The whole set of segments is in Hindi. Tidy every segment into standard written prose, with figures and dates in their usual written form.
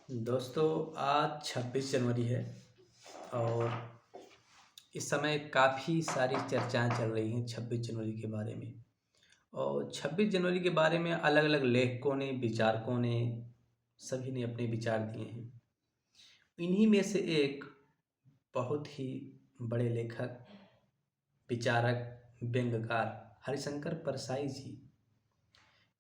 दोस्तों, आज 26 जनवरी है और इस समय काफ़ी सारी चर्चाएं चल रही हैं 26 जनवरी के बारे में। और 26 जनवरी के बारे में अलग अलग लेखकों ने, विचारकों ने, सभी ने अपने विचार दिए हैं। इन्हीं में से एक बहुत ही बड़े लेखक, विचारक, व्यंग्यकार हरिशंकर परसाई जी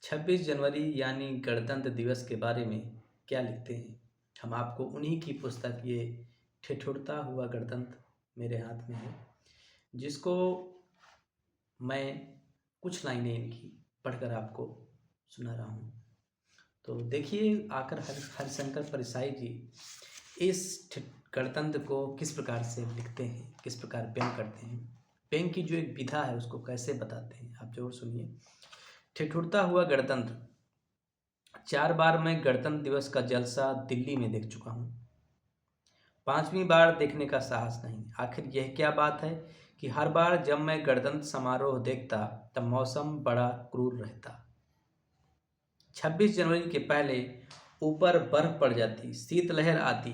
26 जनवरी यानी गणतंत्र दिवस के बारे में क्या लिखते हैं। हम आपको उन्हीं की पुस्तक ये ठिठुरता हुआ गणतंत्र मेरे हाथ में है, जिसको मैं कुछ लाइनें इनकी पढ़कर आपको सुना रहा हूँ। तो देखिए आकर हरिशंकर परसाई जी इस गणतंत्र को किस प्रकार से लिखते हैं, किस प्रकार व्यंग करते हैं, व्यंग की जो एक विधा है उसको कैसे बताते हैं, आप जरूर सुनिए। ठिठुरता हुआ गणतंत्र। 4 बार मैं गणतंत्र दिवस का जलसा दिल्ली में देख चुका हूँ। 5वीं बार देखने का साहस नहीं। आखिर यह क्या बात है कि हर बार जब मैं गणतंत्र समारोह देखता तब मौसम बड़ा क्रूर रहता। 26 जनवरी के पहले ऊपर बर्फ पड़ जाती, शीतलहर आती,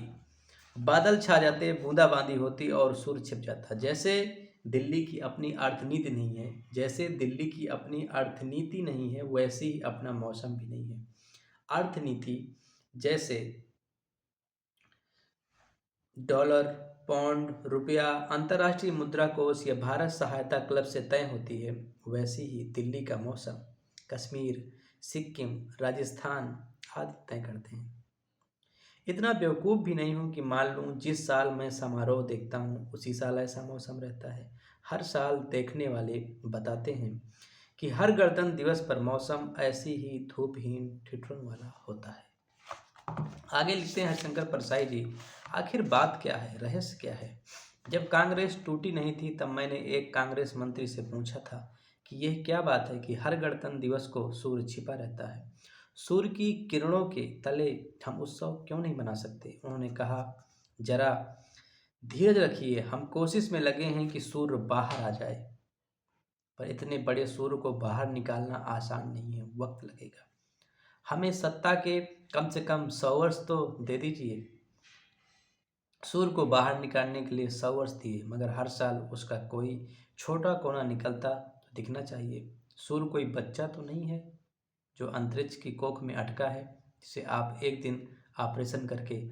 बादल छा जाते, बूंदाबांदी होती और सूर्य छिप जाता। जैसे दिल्ली की अपनी अर्थनीति नहीं है, जैसे दिल्ली की अपनी अर्थनीति नहीं है, वैसे ही अपना मौसम भी नहीं है। अर्थनीति जैसे डॉलर, पौंड, रुपया, अंतर्राष्ट्रीय मुद्रा कोष या भारत सहायता क्लब से तय होती है, वैसी ही दिल्ली का मौसम कश्मीर, सिक्किम, राजस्थान आदि तय करते हैं। इतना बेवकूफ़ भी नहीं हूँ कि मान लूँ जिस साल मैं समारोह देखता हूँ उसी साल ऐसा मौसम रहता है। हर साल देखने वाले बताते हैं कि हर गणतंत्र दिवस पर मौसम ऐसी ही धूपहीन ठिठुरन वाला होता है। आगे लिखते हैं हरिशंकर परसाई जी, आखिर बात क्या है, रहस्य क्या है। जब कांग्रेस टूटी नहीं थी तब मैंने एक कांग्रेस मंत्री से पूछा था कि यह क्या बात है कि हर गणतंत्र दिवस को सूर्य छिपा रहता है, सूर्य की किरणों के तले हम उत्सव क्यों नहीं मना सकते। उन्होंने कहा, जरा धीरज रखिए, हम कोशिश में लगे हैं कि सूर्य बाहर आ जाए, पर इतने बड़े सूर्य को बाहर निकालना आसान नहीं है, वक्त लगेगा। हमें सत्ता के कम से कम 100 वर्ष तो दे दीजिए। सूर्य को बाहर निकालने के लिए 100 वर्ष दिए, मगर हर साल उसका कोई छोटा कोना निकलता तो दिखना चाहिए। सूर्य कोई बच्चा तो नहीं है जो अंतरिक्ष की कोख में अटका है, जिसे आप एक दिन ऑपरेशन करके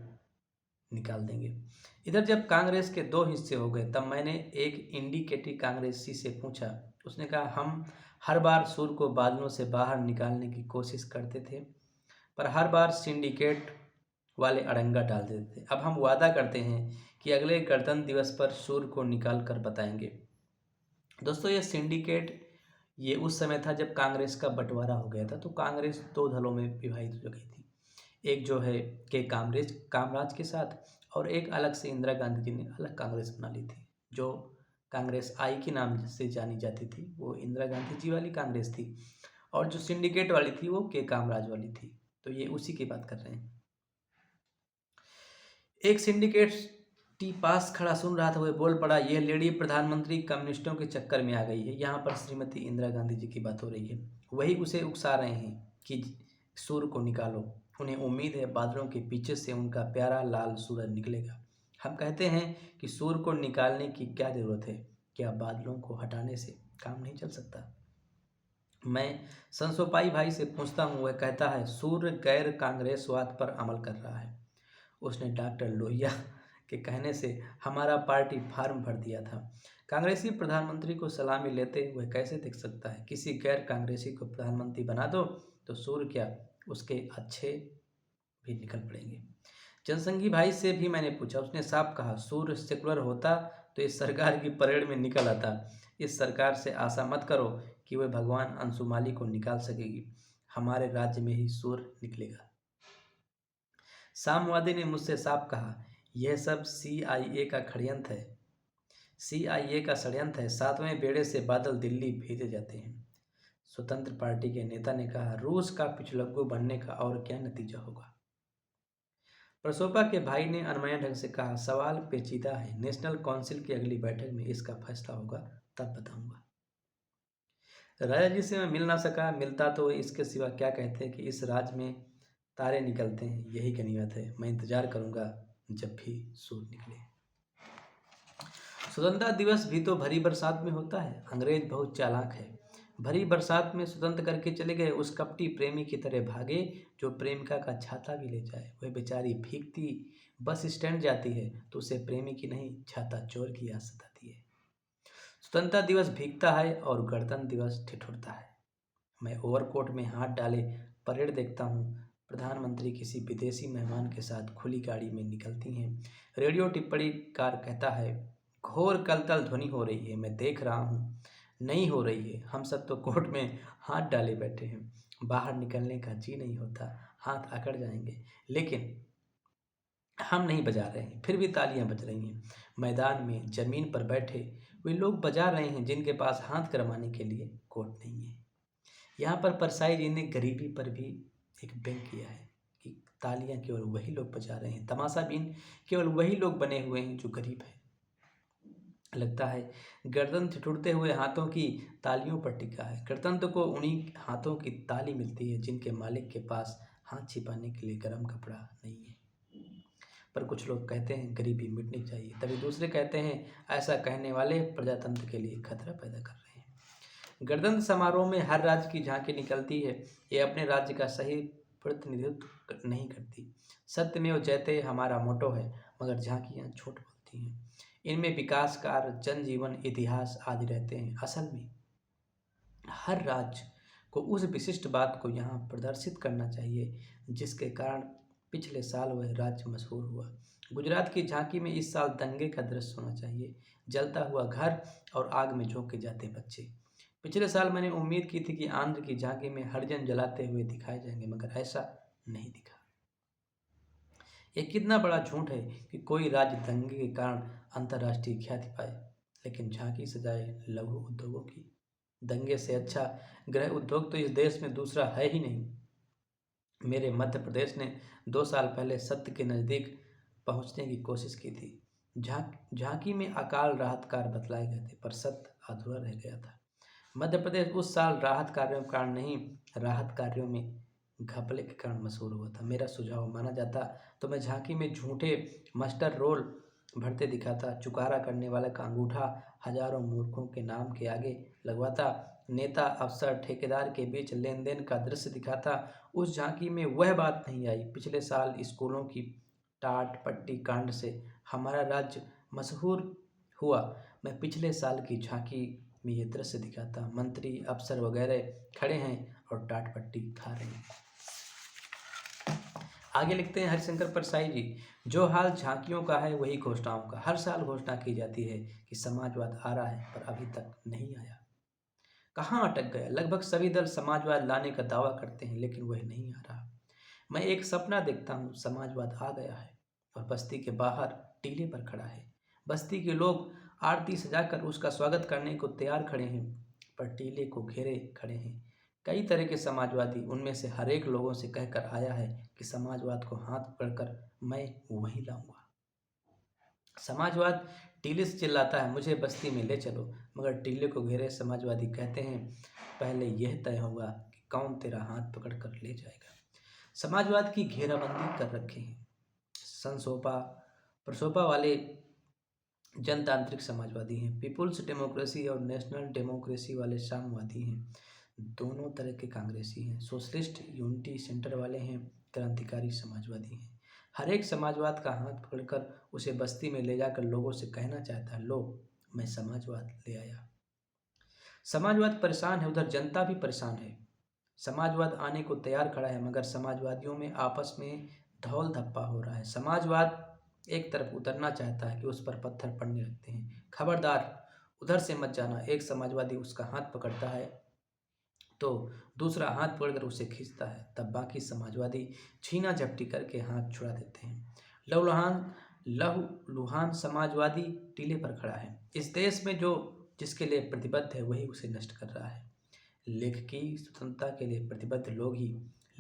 निकाल देंगे। इधर जब कांग्रेस के 2 हिस्से हो गए तब मैंने एक इंडिकेटिव कांग्रेसी से पूछा। उसने कहा, हम हर बार सूर्य को बादलों से बाहर निकालने की कोशिश करते थे, पर हर बार सिंडिकेट वाले अड़ंगा डाल देते थे। अब हम वादा करते हैं कि अगले गणतंत्र दिवस पर सूर्य को निकाल कर बताएंगे। दोस्तों, ये सिंडिकेट ये उस समय था जब कांग्रेस का बंटवारा हो गया था, तो कांग्रेस 2 दलों में विभाजित हो गई थी। एक जो है के कामराज के साथ, और एक अलग से इंदिरा गांधी जी ने अलग कांग्रेस बना ली थी। जो कांग्रेस आई के नाम से जानी जाती थी वो इंदिरा गांधी जी वाली कांग्रेस थी, और जो सिंडिकेट वाली थी वो के कामराज वाली थी। तो ये उसी की बात कर रहे हैं। एक सिंडिकेट टी पास खड़ा सुन रहा था, वह बोल पड़ा, यह लेडी प्रधानमंत्री कम्युनिस्टों के चक्कर में आ गई है। यहाँ पर श्रीमती इंदिरा गांधी जी की बात हो रही है। वही उसे उकसा रहे हैं कि सूर्य को निकालो। उन्हें उम्मीद है बादलों के पीछे से उनका प्यारा लाल सूरज निकलेगा। हम कहते हैं कि सूर्य को निकालने की क्या ज़रूरत है, क्या बादलों को हटाने से काम नहीं चल सकता। मैं संसोपाई भाई से पूछता हूँ, वह कहता है सूर्य गैर कांग्रेसवाद पर अमल कर रहा है। उसने डॉक्टर लोहिया के कहने से हमारा पार्टी फार्म भर दिया था। कांग्रेसी प्रधानमंत्री को सलामी लेते वह कैसे दिख सकता है। किसी गैर कांग्रेसी को प्रधानमंत्री बना दो तो सूर्य क्या, उसके अच्छे भी निकल पड़ेंगे। जनसंघी भाई से भी मैंने पूछा, उसने साफ कहा, सूर्य सेकुलर होता तो इस सरकार की परेड में निकल आता। इस सरकार से आशा मत करो कि वह भगवान अंशुमाली को निकाल सकेगी। हमारे राज्य में ही सूर्य निकलेगा। साम्यवादी ने मुझसे साफ कहा, यह सब CIA का षड्यंत्र है। CIA का षड्यंत्र है। 7वें बेड़े से बादल दिल्ली भेजे जाते हैं। स्वतंत्र पार्टी के नेता ने कहा, रूस का पिछलग्गू बनने का और क्या नतीजा होगा। प्रसोपा के भाई ने अनमया ढंग से कहा, सवाल पेचीदा है, नेशनल काउंसिल की अगली बैठक में इसका फैसला होगा, तब बताऊंगा। राजा जी से मैं मिल ना सका, मिलता तो इसके सिवा क्या कहते कि इस राज्य में तारे निकलते हैं, यही गनीमत है। मैं इंतजार करूंगा जब भी सूरज निकले। स्वतंत्रता दिवस भी तो भरी बरसात में होता है। अंग्रेज बहुत चालाक है। भरी बरसात में स्वतंत्र करके चले गए। उस कपटी प्रेमी की तरह भागे जो प्रेमिका का छाता भी ले जाए। वह बेचारी भीगती बस स्टैंड जाती है तो उसे प्रेमी की नहीं, छाता चोर की याद सताती है। स्वतंत्रता दिवस भीगता है और गणतंत्र दिवस ठिठुरता है। मैं ओवरकोट में हाथ डाले परेड देखता हूँ। प्रधानमंत्री किसी विदेशी मेहमान के साथ खुली गाड़ी में निकलती हैं। रेडियो टिप्पणीकार कहता है, घोर कलतल ध्वनि हो रही है। मैं देख रहा हूँ, नहीं हो रही है। हम सब तो कोर्ट में हाथ डाले बैठे हैं। बाहर निकलने का जी नहीं होता, हाथ अकड़ जाएंगे, लेकिन हम नहीं बजा रहे हैं। फिर भी तालियां बज रही हैं। मैदान में जमीन पर बैठे वे लोग बजा रहे हैं जिनके पास हाथ गरमाने के लिए कोट नहीं है। यहाँ पर परसाई जी ने गरीबी पर भी एक व्यंग किया है कि तालियां केवल वही लोग बजा रहे हैं, तमाशाबीन केवल वही लोग बने हुए हैं जो गरीब है। लगता है गर्दन ठिठुरते हुए हाथों की तालियों पर टिका है। गणतंत्र को उन्हीं हाथों की ताली मिलती है जिनके मालिक के पास हाथ छिपाने के लिए गर्म कपड़ा नहीं है। पर कुछ लोग कहते हैं गरीबी मिटनी चाहिए, तभी दूसरे कहते हैं ऐसा कहने वाले प्रजातंत्र के लिए खतरा पैदा कर रहे हैं। गणतंत्र समारोह में हर राज्य की झांकी निकलती है। ये अपने राज्य का सही प्रतिनिधित्व नहीं करती। सत्यमेव जयते हमारा मोटो है, मगर झांकियाँ झूठ बोलती हैं। इनमें विकास कार्य, जनजीवन, इतिहास आदि रहते हैं। असल में हर राज्य को उस विशिष्ट बात को यहाँ प्रदर्शित करना चाहिए जिसके कारण पिछले साल वह राज्य मशहूर हुआ। गुजरात की झांकी में इस साल दंगे का दृश्य होना चाहिए। जलता हुआ घर और आग में झोंके जाते बच्चे। पिछले साल मैंने उम्मीद की थी कि आंध्र की झांकी में हरिजन जलाते हुए दिखाए जाएंगे, मगर ऐसा नहीं दिखा। ये कितना बड़ा झूठ है कि कोई राज्य दंगे के कारण अंतर्राष्ट्रीय ख्याति पाए, लेकिन झांकी सजाए लघु उद्योगों की। दंगे से अच्छा गृह उद्योग तो इस देश में दूसरा है ही नहीं। मेरे मध्य प्रदेश ने 2 साल पहले सत्य के नज़दीक पहुंचने की कोशिश की थी। झांकी में अकाल राहत कार्य बतलाए गए थे, पर सत्य अधूरा रह गया था। मध्य प्रदेश उस साल राहत कार्यों के कारण नहीं, राहत कार्यों में घपले के कारण मशहूर हुआ था। मेरा सुझाव माना जाता तो मैं झांकी में झूठे मास्टर रोल भरते दिखाता, चुकारा करने वाले का अंगूठा हजारों मूर्खों के नाम के आगे लगवाता, नेता अफसर ठेकेदार के बीच लेन देन का दृश्य दिखाता। उस झांकी में वह बात नहीं आई। पिछले साल स्कूलों की टाट पट्टी कांड से हमारा राज्य मशहूर हुआ। मैं पिछले साल की झांकी में ये दृश्य दिखाता, मंत्री अफसर वगैरह खड़े हैं और टाट पट्टी खा रहे हैं। आगे लिखते हैं हरिशंकर परसाई जी, जो हाल झांकियों का है वही घोषणाओं का। हर साल घोषणा की जाती है कि समाजवाद आ रहा है, पर अभी तक नहीं आया। कहाँ अटक गया? लगभग सभी दल समाजवाद लाने का दावा करते हैं, लेकिन वह नहीं आ रहा। मैं एक सपना देखता हूँ, समाजवाद आ गया है और बस्ती के बाहर टीले पर खड़ा है। बस्ती के लोग आरती सजाकर उसका स्वागत करने को तैयार खड़े हैं, पर टीले को घेरे खड़े हैं कई तरह के समाजवादी। उनमें से हर एक लोगों से कहकर आया है कि समाजवाद को हाथ पकड़कर मैं वहीं लाऊंगा। समाजवाद टीले से चिल्लाता है, मुझे बस्ती में ले चलो, मगर टीले को घेरे समाजवादी कहते हैं, पहले यह तय होगा कि कौन तेरा हाथ पकड़कर ले जाएगा। समाजवाद की घेराबंदी कर रखे हैं। संसोपा प्रसोपा वाले जनतांत्रिक समाजवादी हैं। पीपुल्स डेमोक्रेसी और नेशनल डेमोक्रेसी वाले साम्यवादी हैं। दोनों तरह के कांग्रेसी हैं। सोशलिस्ट यूनिटी सेंटर वाले हैं, क्रांतिकारी समाजवादी हैं। हर एक समाजवाद का हाथ पकड़कर उसे बस्ती में ले जाकर लोगों से कहना चाहता है, लो मैं समाजवाद ले आया। समाजवाद परेशान है, उधर जनता भी परेशान है। समाजवाद आने को तैयार खड़ा है, मगर समाजवादियों में आपस में धौल धप्पा हो रहा है। समाजवाद एक तरफ उतरना चाहता है कि उस पर पत्थर पड़ने लगते हैं। खबरदार, उधर से मत जाना। एक समाजवादी उसका हाथ पकड़ता है तो दूसरा हाथ पकड़कर उसे खींचता है, तब बाकी समाजवादी छीना झपटी करके हाथ छुड़ा देते हैं। लहूलुहान समाजवादी टीले पर खड़ा है। इस देश में जो जिसके लिए प्रतिबद्ध है वही उसे नष्ट कर रहा है। लेखक की स्वतंत्रता के लिए प्रतिबद्ध लोग ही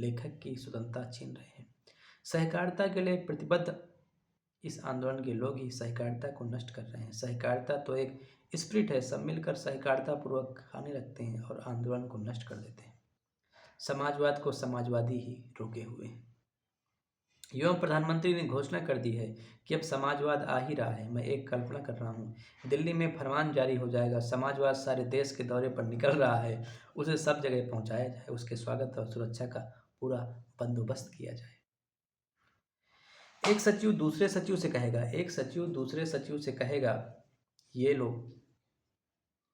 लेखक की स्वतंत्रता छीन रहे हैं। सहकारिता के लिए प्रतिबद्ध इस आंदोलन के लोग ही सहकारिता को नष्ट कर रहे हैं। सहकारिता तो एक स्पिरिट है, सब मिलकर सहकारिता पूर्वक खाने लगते हैं और आंदोलन को नष्ट कर देते हैं। समाजवाद को समाजवादी ही रोके हुए हैं। एवं प्रधानमंत्री ने घोषणा कर दी है कि अब समाजवाद आ ही रहा है। मैं एक कल्पना कर रहा हूँ, दिल्ली में फरमान जारी हो जाएगा, समाजवाद सारे देश के दौरे पर निकल रहा है, उसे सब जगह पहुँचाया जाए, उसके स्वागत और सुरक्षा का पूरा बंदोबस्त किया जाए। एक सचिव दूसरे सचिव से कहेगा, एक सचिव दूसरे सचिव से कहेगा, ये लो,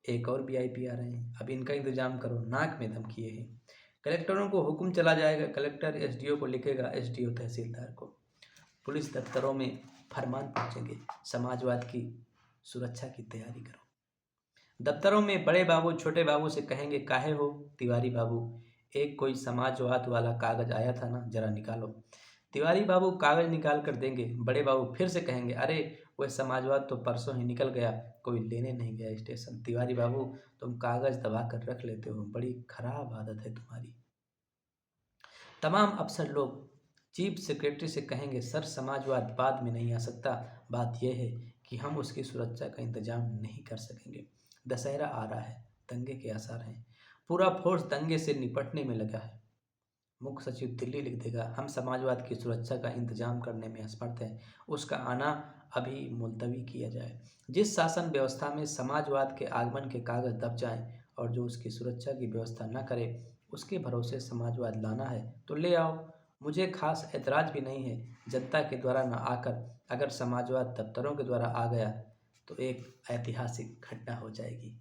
एक और वीआईपी आ रहे हैं, अब इनका इंतजाम करो, नाक में दम किए हैं। कलेक्टरों को हुक्म चला जाएगा, कलेक्टर एसडीओ को लिखेगा, एसडीओ तहसीलदार को। पुलिस दफ्तरों में फरमान पहुंचेंगे, समाजवाद की सुरक्षा की तैयारी करो। दफ्तरों में बड़े बाबू छोटे बाबू से कहेंगे, काहे हो तिवारी बाबू, एक कोई समाजवाद वाला कागज आया था ना, जरा निकालो। तिवारी बाबू कागज निकाल कर देंगे। बड़े बाबू फिर से कहेंगे, अरे वह समाजवाद तो परसों ही निकल गया, कोई लेने नहीं गया स्टेशन। तिवारी बाबू, तुम कागज दबा कर रख लेते हो, बड़ी खराब आदत है तुम्हारी। तमाम अफसर लोग चीफ सेक्रेटरी से कहेंगे, सर समाजवाद बाद में नहीं आ सकता, बात यह है कि हम उसकी सुरक्षा का इंतजाम नहीं कर सकेंगे। दशहरा आ रहा है, दंगे के आसार हैं, पूरा फोर्स दंगे से निपटने में लगा है। मुख्य सचिव दिल्ली लिख देगा, हम समाजवाद की सुरक्षा का इंतजाम करने में असमर्थ हैं, उसका आना अभी मुलतवी किया जाए। जिस शासन व्यवस्था में समाजवाद के आगमन के कागज दब जाएं और जो उसकी सुरक्षा की व्यवस्था न करे, उसके भरोसे समाजवाद लाना है तो ले आओ, मुझे खास ऐतराज भी नहीं है। जनता के द्वारा न आकर अगर समाजवाद दफ्तरों के द्वारा आ गया तो एक ऐतिहासिक घटना हो जाएगी।